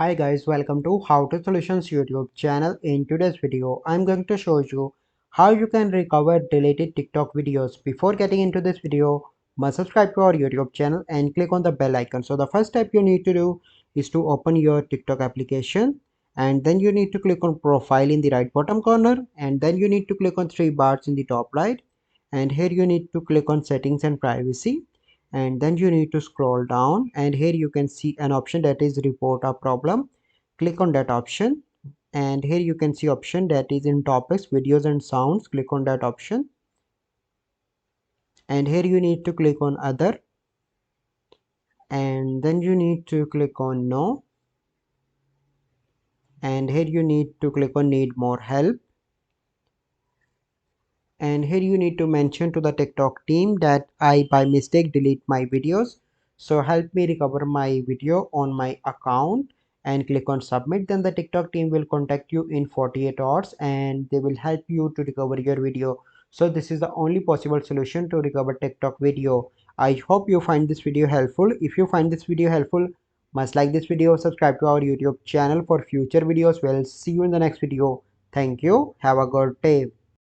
Hi guys, welcome to How to Solutions YouTube channel. In today's video, I'm going to show you how you can recover deleted TikTok videos. Before getting into this video, must subscribe to our YouTube channel and click on the bell icon. So the first step you need to do is to open your TikTok application, and then you need to click on profile in the right bottom corner, and then you need to click on three bars in the top right, and here you need to click on settings and privacy, and then you need to scroll down, and here you can see an option that is report a problem. Click on that option, and here you can see option that is in topics, videos and sounds. Click on that option, and here you need to click on other, and then you need to click on no, and here you need to click on need more help, and here you need to mention to the TikTok team that I by mistake delete my videos, so help me recover my video on my account, and click on submit. Then the TikTok team will contact you in 48 hours and they will help you to recover your video. So this is the only possible solution to recover TikTok video. I hope you find this video helpful. If you find this video helpful, must like this video, subscribe to our YouTube channel for future videos. We'll see you in the next video. Thank you, have a good day.